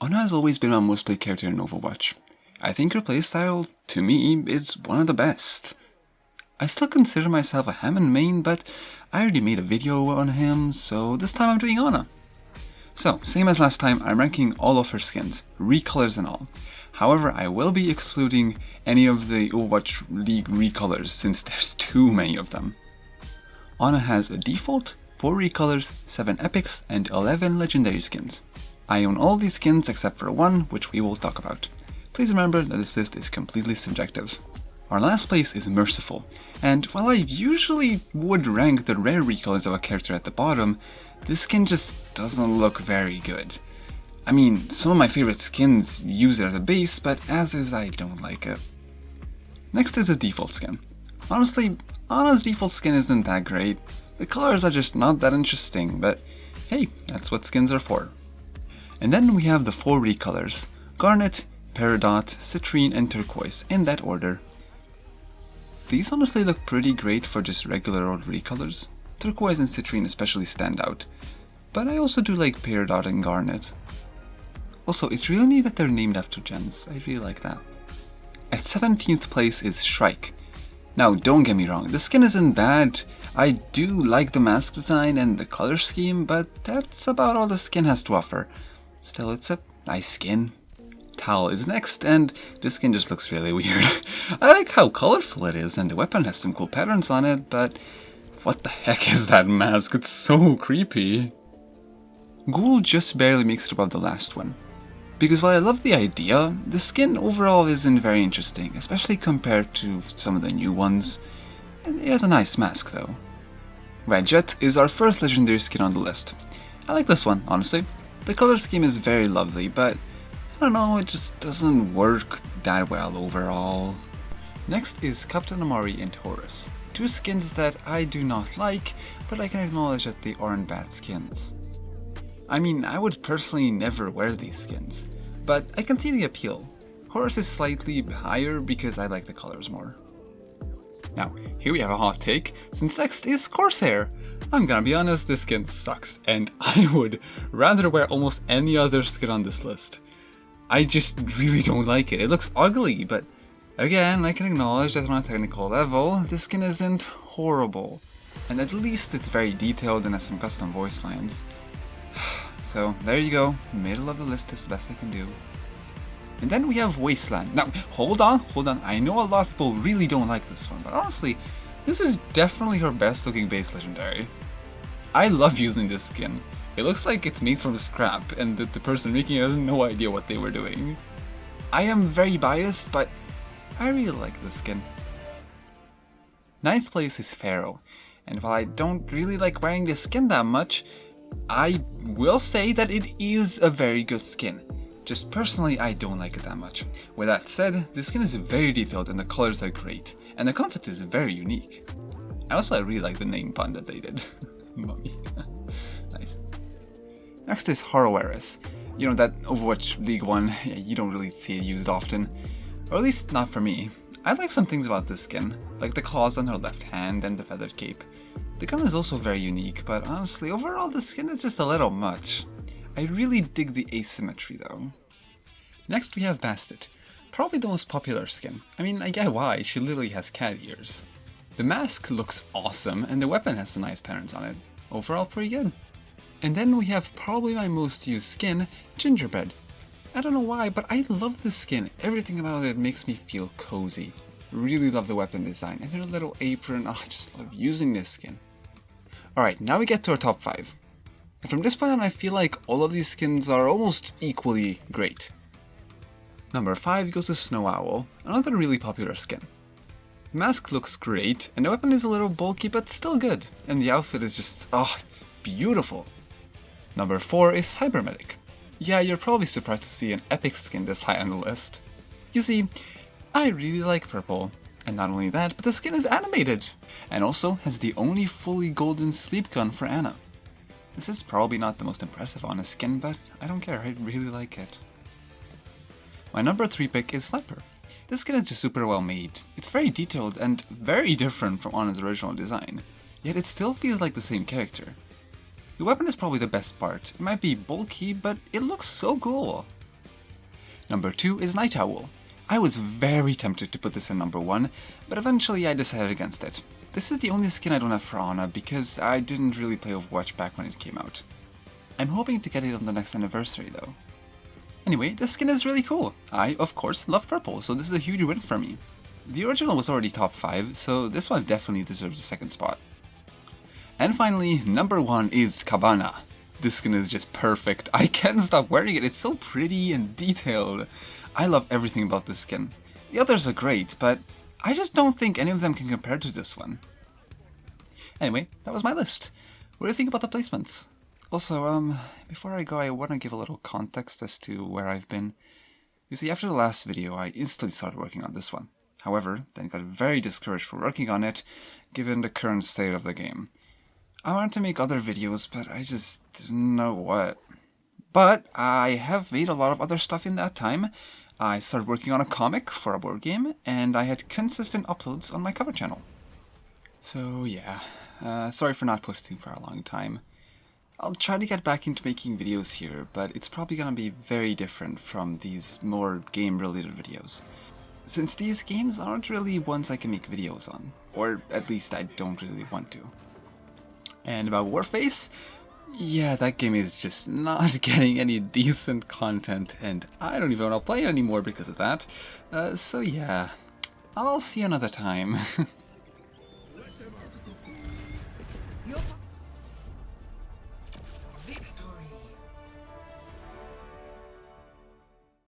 Ana has always been my most played character in Overwatch. I think her playstyle, to me, is one of the best. I still consider myself a Hammond main, but I already made a video on him, so this time I'm doing Ana. So, same as last time, I'm ranking all of her skins, recolors and all. However, I will be excluding any of the Overwatch League recolors since there's too many of them. Ana has a default, 4 recolors, 7 epics, and 11 legendary skins. I own all these skins except for one, which we will talk about. Please remember that this list is completely subjective. Our last place is Merciful, and while I usually would rank the rare recolors of a character at the bottom, this skin just doesn't look very good. I mean, some of my favorite skins use it as a base, but as is, I don't like it. Next is a default skin. Honestly, Ana's default skin isn't that great. The colors are just not that interesting, but hey, that's what skins are for. And then we have the 4 recolors, Garnet, Peridot, Citrine, and Turquoise, in that order. These honestly look pretty great for just regular old recolors. Turquoise and Citrine especially stand out, but I also do like Peridot and Garnet. Also, it's really neat that they're named after gens, I really like that. At 17th place is Shrike. Now don't get me wrong, the skin isn't bad. I do like the mask design and the color scheme, but that's about all the skin has to offer. Still, it's a nice skin. Tal is next, and this skin just looks really weird. I like how colorful it is, and the weapon has some cool patterns on it, but what the heck is that mask? It's so creepy. Ghoul just barely makes it above the last one. Because while I love the idea, the skin overall isn't very interesting, especially compared to some of the new ones. It has a nice mask though. Wedget is our first legendary skin on the list. I like this one, honestly. The color scheme is very lovely, but I don't know, it just doesn't work that well overall. Next is Captain Amari and Horus. 2 skins that I do not like, but I can acknowledge that they aren't bad skins. I mean, I would personally never wear these skins, but I can see the appeal. Horus is slightly higher because I like the colors more. Now, here we have a hot take, since next is Corsair. I'm gonna be honest, this skin sucks, and I would rather wear almost any other skin on this list. I just really don't like it. It looks ugly, but again, I can acknowledge that on a technical level, this skin isn't horrible. And at least it's very detailed and has some custom voice lines. So, there you go. Middle of the list is the best I can do. And then we have Wasteland. Now, hold on. I know a lot of people really don't like this one, but honestly, this is definitely her best looking base legendary. I love using this skin. It looks like it's made from scrap, and the person making it has no idea what they were doing. I am very biased, but I really like this skin. 9th place is Pharaoh, and while I don't really like wearing this skin that much, I will say that it is a very good skin. Just personally, I don't like it that much. With that said, the skin is very detailed and the colors are great, and the concept is very unique. I really like the name pun that they did. Mummy. Nice. Next is Horroeris. You know, that Overwatch League one, you don't really see it used often. Or at least not for me. I like some things about this skin, like the claws on her left hand and the feathered cape. The gun is also very unique, but honestly, overall the skin is just a little much. I really dig the asymmetry though. Next we have Bastet, probably the most popular skin. I mean, I get why, she literally has cat ears. The mask looks awesome, and the weapon has some nice patterns on it. Overall pretty good. And then we have probably my most used skin, Gingerbread. I don't know why, but I love this skin. Everything about it makes me feel cozy. Really love the weapon design, and her little apron, I just love using this skin. Alright, now we get to our top 5. And from this point on, I feel like all of these skins are almost equally great. Number 5 goes to Snow Owl, another really popular skin. The mask looks great, and the weapon is a little bulky but still good, and the outfit is just, it's beautiful. Number 4 is Cybermedic. Yeah, you're probably surprised to see an epic skin this high on the list. You see, I really like purple, and not only that, but the skin is animated, and also has the only fully golden sleep gun for Ana. This is probably not the most impressive on a skin, but I don't care, I really like it. My number 3 pick is Sniper. This skin is just super well made. It's very detailed and very different from Ana's original design, yet it still feels like the same character. The weapon is probably the best part. It might be bulky, but it looks so cool. Number 2 is Night Owl. I was very tempted to put this in number 1, but eventually I decided against it. This is the only skin I don't have for Ana because I didn't really play Overwatch back when it came out. I'm hoping to get it on the next anniversary though. Anyway, this skin is really cool. I, of course, love purple, so this is a huge win for me. The original was already top 5, so this one definitely deserves a second spot. And finally, number 1 is Cabana. This skin is just perfect. I can't stop wearing it. It's so pretty and detailed. I love everything about this skin. The others are great, but I just don't think any of them can compare to this one. Anyway, that was my list. What do you think about the placements? Also, before I go, I want to give a little context as to where I've been. You see, after the last video, I instantly started working on this one. However, then got very discouraged for working on it, given the current state of the game. I wanted to make other videos, but I just didn't know what. But I have made a lot of other stuff in that time. I started working on a comic for a board game, and I had consistent uploads on my cover channel. So yeah, sorry for not posting for a long time. I'll try to get back into making videos here, but it's probably gonna be very different from these more game-related videos. Since these games aren't really ones I can make videos on, or at least I don't really want to. And about Warface? Yeah, that game is just not getting any decent content, and I don't even want to play it anymore because of that. So yeah, I'll see you another time.